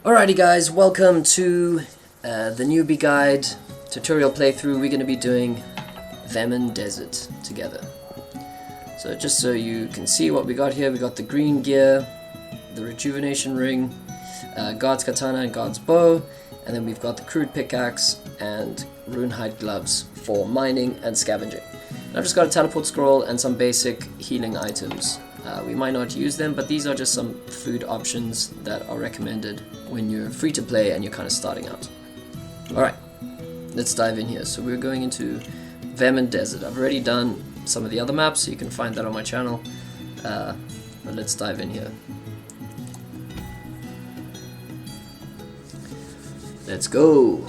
Alrighty guys, welcome to the Newbie Guide tutorial playthrough. We're going to be doing Vemmin Desert together. So just so you can see what we got here, we got the green gear, the rejuvenation ring, Guard's Katana and Guard's Bow, and then we've got the crude pickaxe and runehide gloves for mining and scavenging. And I've just got a teleport scroll and some basic healing items. We might not use them, but these are just some food options that are recommended when you're free to play and you're kind of starting out. Alright, let's dive in here. So we're going into Vemmin Desert. I've already done some of the other maps, so you can find that on my channel. But let's dive in here. Let's go!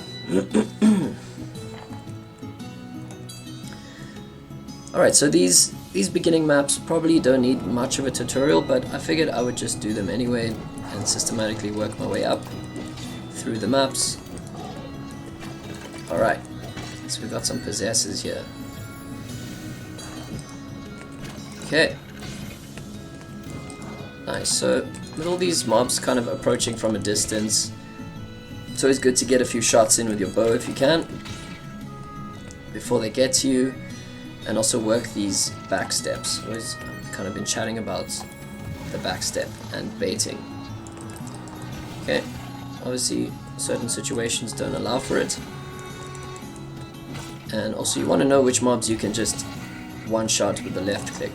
Alright, so these beginning maps probably don't need much of a tutorial, but I figured I would just do them anyway and systematically work my way up through the maps. Alright, so we've got some possessors here. Okay. Nice, so with all these mobs kind of approaching from a distance, it's always good to get a few shots in with your bow if you can, before they get to you. And also work these back steps. I've kind of been chatting about the back step and baiting. Okay, obviously certain situations don't allow for it. And also you want to know which mobs you can just one shot with the left click.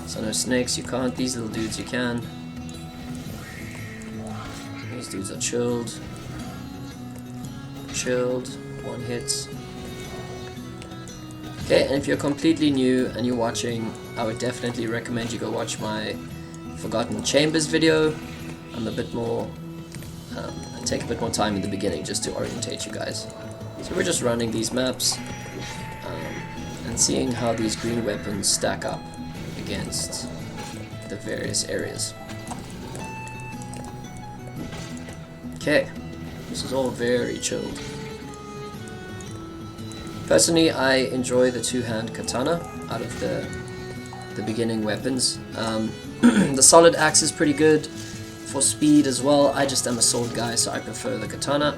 So no snakes you can't, these little dudes you can. These dudes are chilled. Chilled, one hit. Okay, and if you're completely new and you're watching, I would definitely recommend you go watch my Forgotten Chambers video. I'm a bit more, I take a bit more time in the beginning just to orientate you guys. So we're just running these maps and seeing how these green weapons stack up against the various areas. Okay, this is all very chilled. Personally, I enjoy the two-hand katana out of the beginning weapons. The solid axe is pretty good for speed as well. I just am a sword guy, so I prefer the katana.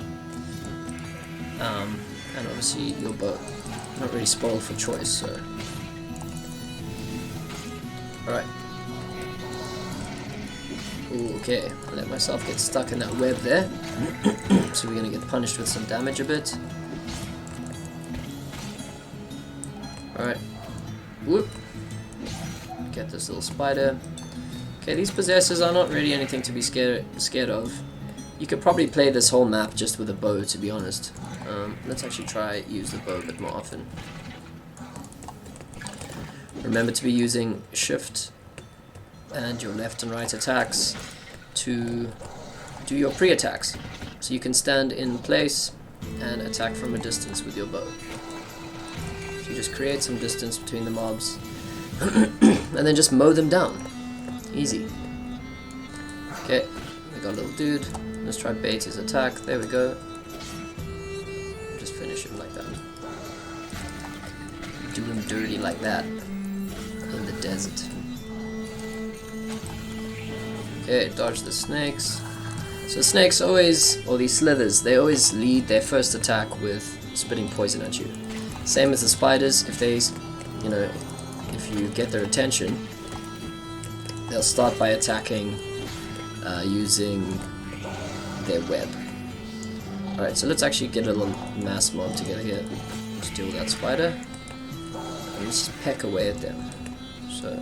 And obviously your bow. Not really spoiled for choice, so... Alright. Ooh, okay, I let myself get stuck in that web there. So we're gonna get punished with some damage a bit. Alright, whoop, get this little spider. Okay, these possessors are not really anything to be scared of. You could probably play this whole map just with a bow, to be honest. Let's actually try use the bow a bit more often. Remember to be using shift and your left and right attacks to do your pre-attacks. So you can stand in place and attack from a distance with your bow. You just create some distance between the mobs and then just mow them down. Easy. Okay, we got a little dude. Let's try bait his attack. There we go. Just finish him like that. Do him dirty like that in the desert. Okay, dodge the snakes. So snakes always, or these slithers, they always lead their first attack with spitting poison at you. Same as the spiders, if they, if you get their attention, they'll start by attacking using their web. Alright, so let's actually get a little mass mob together here. Let's deal with that spider. And let's just peck away at them. So,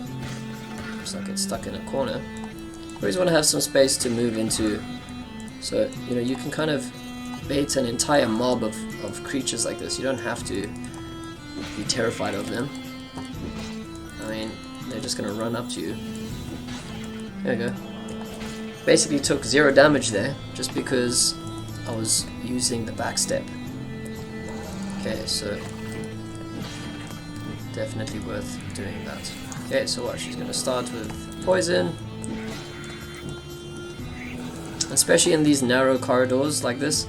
let's not get stuck in a corner. You always want to have some space to move into. So, you can kind of bait an entire mob of creatures like this. You don't have to be terrified of them. I mean, they're just gonna run up to you. There we go. Basically took 0 damage there, just because I was using the back step. Okay, so definitely worth doing that. Okay, so what? She's gonna start with poison. Especially in these narrow corridors like this,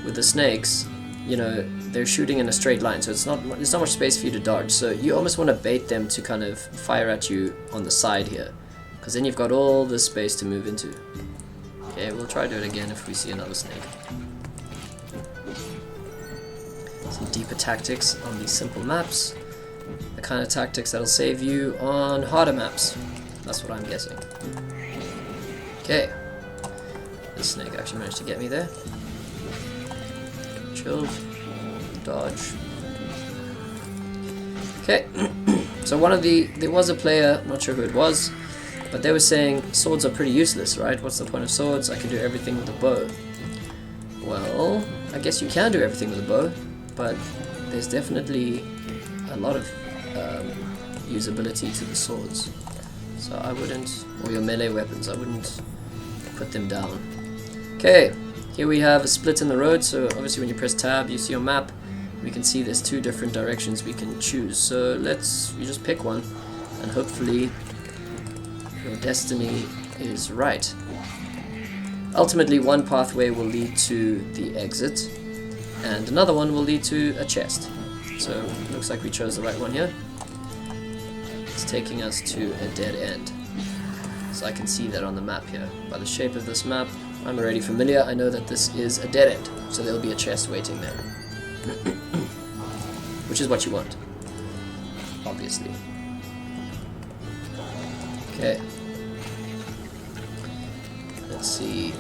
with the snakes, they're shooting in a straight line, so there's not much space for you to dodge. So you almost want to bait them to kind of fire at you on the side here, because then you've got all this space to move into. Okay, we'll try to do it again if we see another snake. Some deeper tactics on these simple maps. The kind of tactics that'll save you on harder maps. That's what I'm guessing. Okay. This snake actually managed to get me there. Chilled. Dodge. Okay. So there was a player, not sure who it was, but they were saying swords are pretty useless, right? What's the point of swords? I can do everything with a bow. Well, I guess you can do everything with a bow, but there's definitely a lot of usability to the swords. So I wouldn't, or your melee weapons, I wouldn't put them down. Okay, here we have a split in the road, so obviously when you press tab, you see your map. We can see there's two different directions we can choose. So you just pick one, and hopefully your destiny is right. Ultimately, one pathway will lead to the exit, and another one will lead to a chest. So it looks like we chose the right one here. It's taking us to a dead end. So I can see that on the map here. By the shape of this map, I'm already familiar. I know that this is a dead end, so there'll be a chest waiting there. Which is what you want, obviously. Okay. Let's see.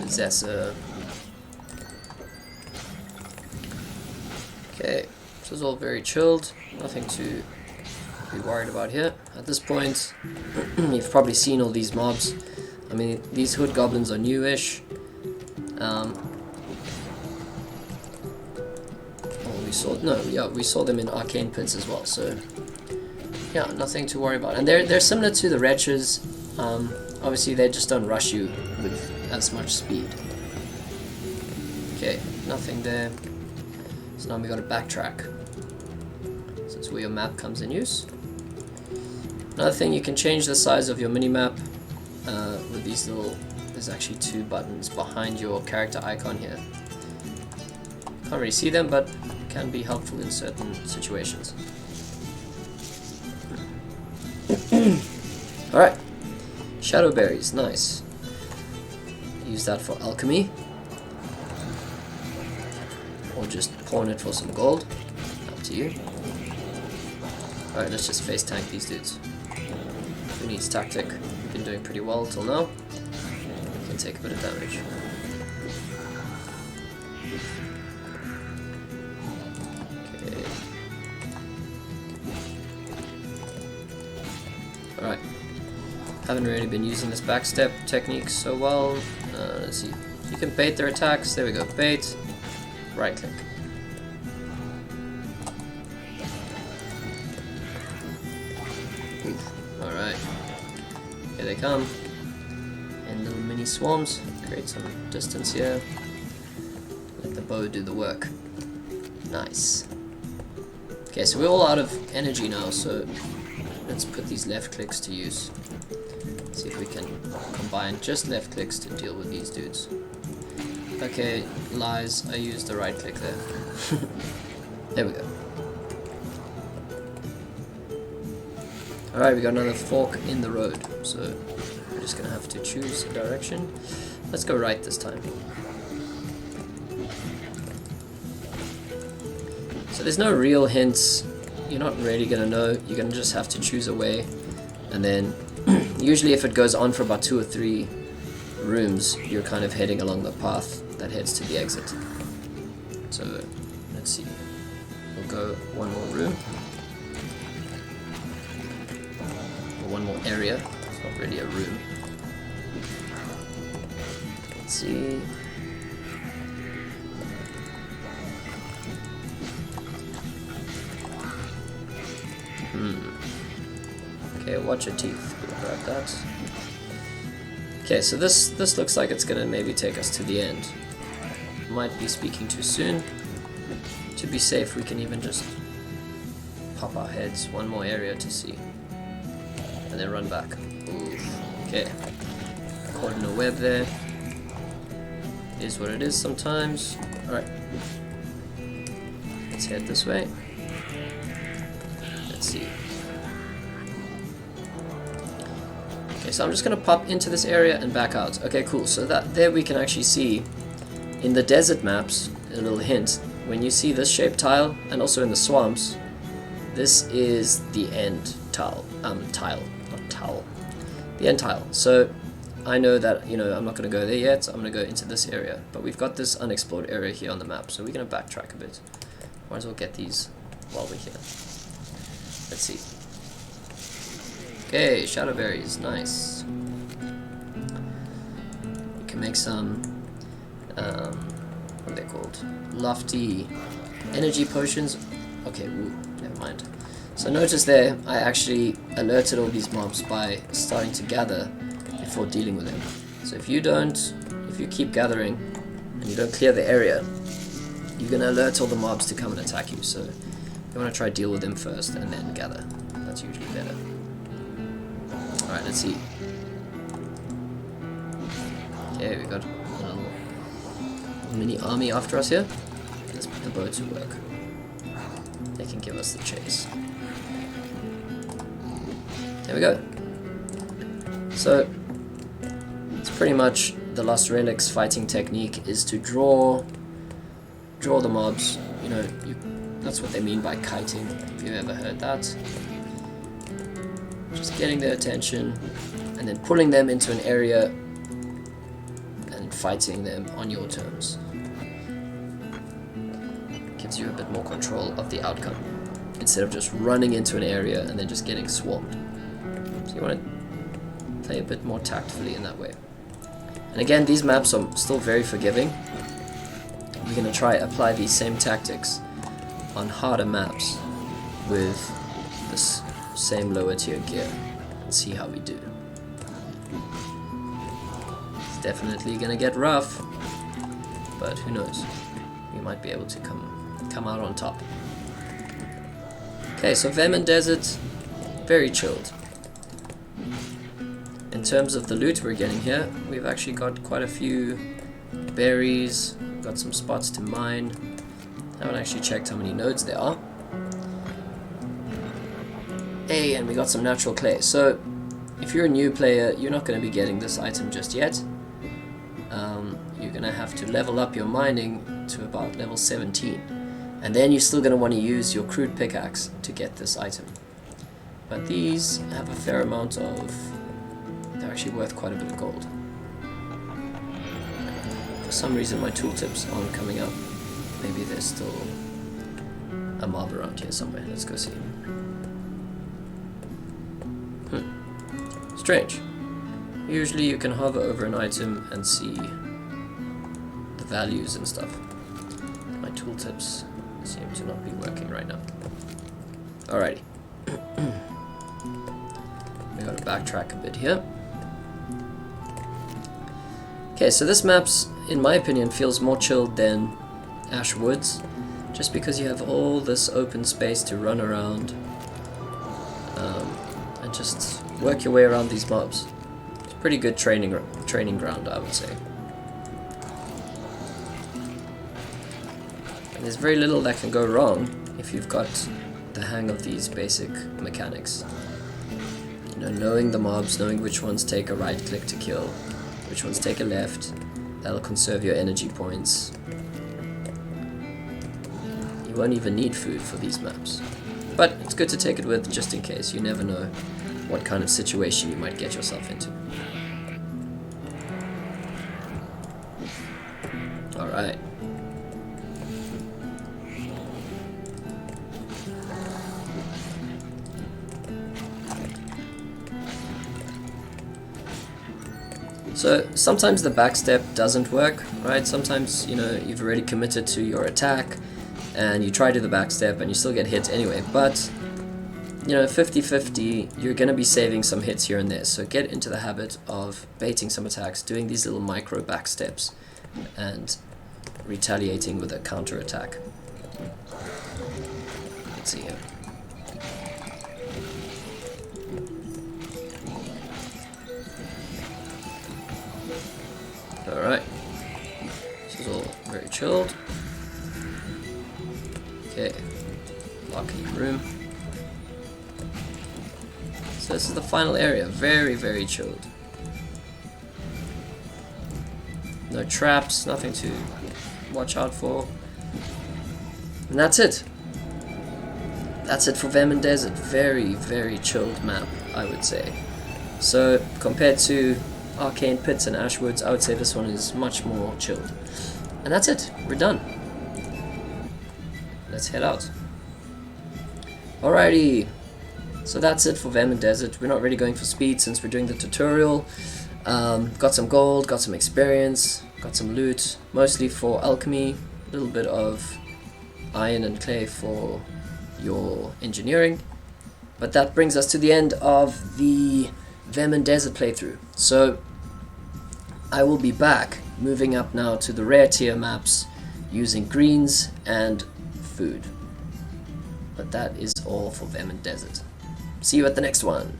Zessa. Okay, this is all very chilled. Nothing to be worried about here. At this point, you've probably seen all these mobs. I mean, these hood goblins are newish. We saw them in arcane pits as well. So yeah, nothing to worry about. And they're similar to the wretches. Obviously, they just don't rush you with as much speed. Okay, nothing there. So now we got to backtrack. So that's where your map comes in use. Another thing, you can change the size of your mini-map with these little... There's actually two buttons behind your character icon here. Can't really see them, but can be helpful in certain situations. Alright. Shadow berries, nice. Use that for alchemy. Or just pawn it for some gold. Up to you. Alright, let's just face tank these dudes. Who needs tactic? We've been doing pretty well till now. We can take a bit of damage. Okay. Alright. Haven't really been using this backstep technique so well. Let's see. You can bait their attacks. There we go. Bait. Right click. Alright. Here they come. In little mini swarms. Create some distance here. Let the bow do the work. Nice. Okay, so we're all out of energy now, so let's put these left clicks to use. See if we can combine just left clicks to deal with these dudes. Okay, lies, I used the right click there. There we go. Alright, we got another fork in the road, so we're just gonna have to choose a direction. Let's go right this time. So there's no real hints, you're not really gonna know, you're gonna just have to choose a way, and then usually if it goes on for about 2 or 3 rooms, you're kind of heading along the path that heads to the exit. So let's see, we'll go one more room, or one more area. It's not really a room. Let's see. Okay, watch your teeth. We'll grab that. Okay, so this looks like it's gonna maybe take us to the end. Might be speaking too soon. To be safe, we can even just pop our heads one more area to see, and then run back. Ooh. Okay, caught in a web there. Is what it is sometimes. All right, let's head this way. Let's see. Okay, so I'm just going to pop into this area and back out. Okay, cool. So that there we can actually see in the desert maps, a little hint, when you see this shaped tile, and also in the swamps, this is the end tile. The end tile. So I know that, you know, I'm not going to go there yet. I'm going to go into this area. But we've got this unexplored area here on the map, so we're going to backtrack a bit. Might as well get these while we're here. Let's see. Okay, shadow berries, nice. You can make some, what are they called? Lofty energy potions. Okay, woo, never mind. So notice there, I actually alerted all these mobs by starting to gather before dealing with them. So if you keep gathering and you don't clear the area, you're going to alert all the mobs to come and attack you. So you want to try deal with them first and then gather. That's usually better. Alright, let's see. Okay, we got a little mini army after us here. Let's put the bow to work. They can give us the chase. There we go. So, it's pretty much the Lost Relics fighting technique is to draw the mobs. You know, that's what they mean by kiting, if you've ever heard that. Just getting their attention and then pulling them into an area and fighting them on your terms. Gives you a bit more control of the outcome instead of just running into an area and then just getting swarmed. So you want to play a bit more tactfully in that way. And again, these maps are still very forgiving. We're going to try apply these same tactics on harder maps with this same lower tier gear and see how we do. It's definitely gonna get rough, but who knows, we might be able to come out on top. Okay, so Vemmin Desert, very chilled. In terms of the loot we're getting here, we've actually got quite a few berries, got some spots to mine. I haven't actually checked how many nodes there are. Hey, and we got some natural clay. So, if you're a new player, you're not going to be getting this item just yet. You're going to have to level up your mining to about level 17. And then you're still going to want to use your crude pickaxe to get this item. But these have a fair amount of... they're actually worth quite a bit of gold. For some reason my tooltips aren't coming up. Maybe there's still a mob around here somewhere. Let's go see. Strange. Usually you can hover over an item and see the values and stuff. My tooltips seem to not be working right now. Alrighty. We gotta backtrack a bit here. Okay, so this map's, in my opinion, feels more chilled than Ash Woods, just because you have all this open space to run around and just work your way around these mobs. It's a pretty good training ground, I would say. And there's very little that can go wrong if you've got the hang of these basic mechanics. You know, knowing the mobs, knowing which ones take a right click to kill, which ones take a left, that'll conserve your energy points. You won't even need food for these maps. But it's good to take it with just in case. You never know what kind of situation you might get yourself into. Alright. So sometimes the backstep doesn't work, right? Sometimes, you know, you've already committed to your attack and you try to do the backstep and you still get hit anyway, but you know, 50-50, you're going to be saving some hits here and there, so get into the habit of baiting some attacks, doing these little micro backsteps and retaliating with a counter attack. Let's see here. Alright, this is all very chilled. Okay, lock in the room. So this is the final area. Very, very chilled. No traps, nothing to watch out for. And that's it. That's it for Vemmin Desert. Very, very chilled map, I would say. So, compared to Arcane Pits and Ashwoods, I would say this one is much more chilled. And that's it. We're done. Let's head out. Alrighty. So that's it for Vemmin Desert. We're not really going for speed since we're doing the tutorial. Got some gold, got some experience, got some loot, mostly for alchemy, a little bit of iron and clay for your engineering. But that brings us to the end of the Vemmin Desert playthrough. So I will be back, moving up now to the rare tier maps using greens and food. But that is all for Vemmin Desert. See you at the next one.